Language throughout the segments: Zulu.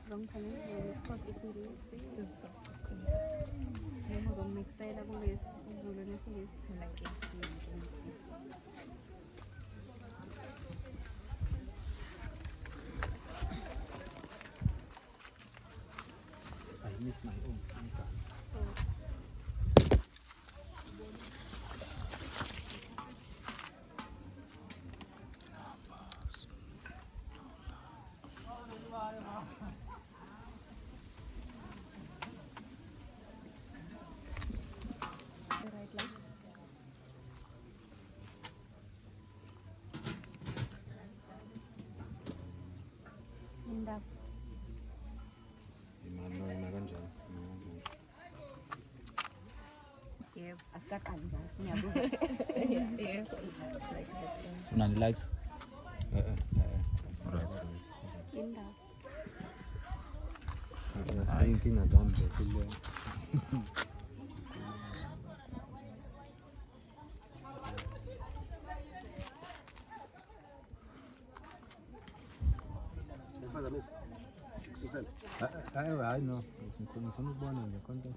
Uzongipha isiZulu, isiXhosa, isiNgisi. isiZulu. Noma uzongimixela kule isiZulu nesiNgisi. Mina I miss my own sneaker. So right leg. Indawo. Imana kanjani? Yebo, asikaqali njalo. Ngiyabuza. yeah. Funa ni lights? Right. Indawo. Inkinga zami bekile. Siphazamisa. Kususela. Hayi no. Ngifuna ukubona nje content.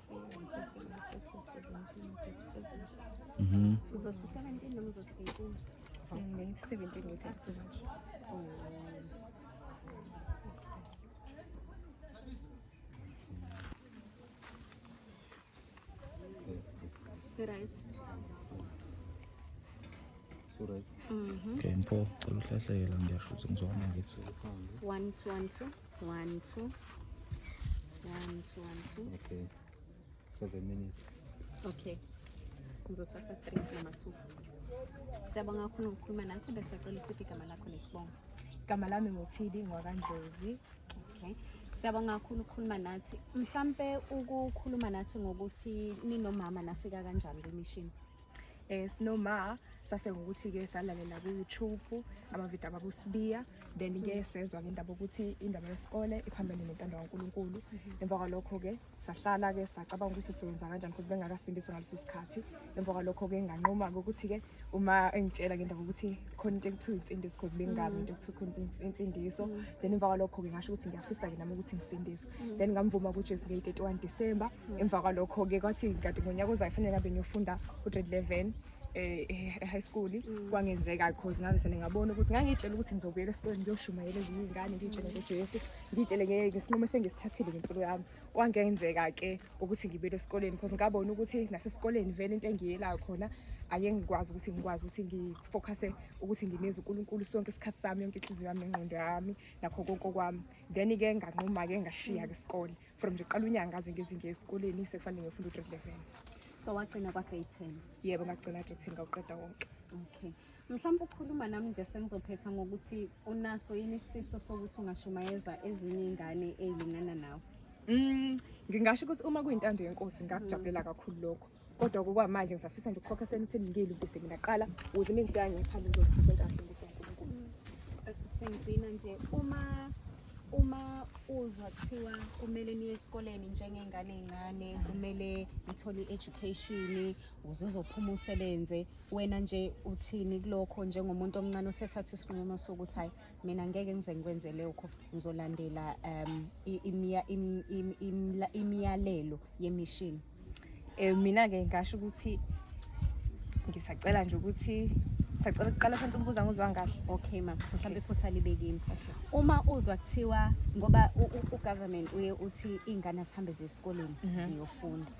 Uzothi 17 noma uzothi 18? Ngithi 17 ngithi too much. Right. So right. Okay, Mpho, cela uhlehlela ngiyasho ukuthi ngizona ngithi 1 2 1 2 1 2 1 2 1 2. Okay. 7 minutes. Okay. Ngizothatha 3 noma 2. Siyabonga kakhulu ngokukhuluma nathi bese sicela isiphi igama lakho nesibongo. Igama lami nguThidi Ngwakandlozi. Okay. Siyabonga kakhulu ukukhuluma nathi. Mhlambe ukukhuluma nathi ngokuthi ninomama nafika kanjani kwemishini. Sinoma safika ukuthi ke salalela ku YouTube amavidiyo ababusibiya then ke sezwa ke indaba ukuthi indaba yesikole iphambene nentando kaNkuluNkulu emva kwalokho ke sahlala ke sacabanga ukuthi sizoyenza kanjani because bengakasindiswa ngaleso sikhathi emva kwalokho ke nganqoma ukuthi ke uma engitshela ke indaba ukuthi khona into ekuthiwa insindiso because bengazi into ekuthiwa khona insindiso then emva kwalokho ke ngasho ukuthi ngiyafisa ke nami ukuthi ngisindiswe then ngamvuma kuJesu ke 31 December emva kwalokho ke kwathi kanti ngonyaka ozayo fanele ngabe ngiyofunda grade 11 high school kwangenzeka because ngabe sene ngabona ukuthi ngangitshela ukuthi ngizobuyela esikoleni ngiyoshumayela ezinye izingane ngitshele ngoJesu ngitshele ngesinqumo sengisithathile ngempilo yami kwangenzeka ke ukuthi ngibuyele esikoleni because ngabona ukuthi nasesikoleni vele into engiyelayo khona ake ngikwazi ukuthi ngifocuse ukuthi ngineze uNkulunkulu sonke isikhathi sami yonke inhliziyo yami nengqondo yami nakho konke kwami then ke nganquma ke ngashiya ke isikole from nje qala unyanga ngaze ngezinje esikoleni sekufanele ngifunda grade 11. So wagcina kwa grade 10. Yebo ngagcina grade 10 ngawuqeda wonke. Okay. Mhlawumbe ukhuluma nami nje sengizophetha ngokuthi unaso yini isifiso sokuthi ungashumayeza ezinye izingane ezilingana nawe. Ngingasho ukuthi uma kuyintando yenkosi ngakujabulela kakhulu lokho. Kodwa okwamanje ngisafisa nje ukufocus ekutheni ngiyile bese ngiyaqala ukuze mengifika ngiphanda ngizopresenta kahle ngoNkulunkulu. Sengcina nje uma uzwa kuthiwa kumele niye esikoleni njengengane ezincane kumele nithole education uzophuma usebenze wena nje uthini kulokho njengomuntu omncane osethatha isinqumo sokuthi hayi mina ngeke ngize ngikwenze lokho ngizolandela imiyalelo yemishini. Mina ke ngasho ukuthi ngisacela nje ukuthi sacela uqala phansi ukubuza ngizwa ngahle. Okay ma, mhlawumbe iphutha libekini. Uma uzwa kuthiwa ngoba ugovernment uye uthi ingane asihambe zesikoleni ziyofunda.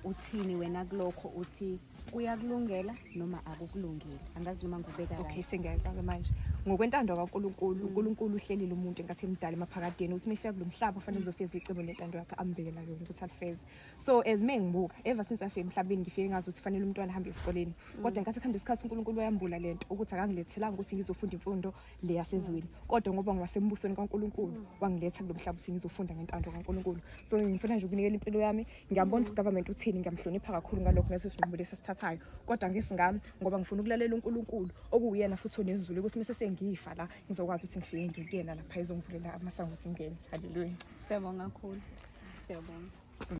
Uthini wena kulokho uthi kuyakulungela noma akukulungeli? Angazi noma ngibeka kahle. Okay sengiyazwa ke manje. Ngokwentando kaNkuluNkulu, uNkulunkulu uhlelile umuntu engathi emdala emaphakadeni ukuthi mefika kulomhlaba kufanele uzofeza icebo lentando yakhe ambekela yona ukuthi alifeze. So as mengibuka ever since afike emhlabeni ngifike ngazi ukuthi fanele umntwana ahambe esikoleni. Kodwa ngenkathi kuhamba isikhathi uNkulunkulu wayambula lento ukuthi akangilethelanga ukuthi ngizofunda imfundo le yasezweni. Kodwa ngoba ngiwasembusweni kaNkulunkulu wangiletha kulomhlaba ukuthi ngizofunda ngentando kaNkulunkulu. So ngifuna nje ukunikela impilo yami ngiyambona ukuthi ugovernment uthini ngiyamhlonipha kakhulu ngalokho ngathi sinqumo lesisithathayo. Kodwa ngesingami ngoba ngifuna ukulalela uNkulunkulu okuyena futhi onezulu ukuthi mase sengifa la ngizokwazi ukuthi ngifike ngikena lapha ezongivulela amasango singene. Hallelujah. Siyabonga kakhulu. Siyabonga.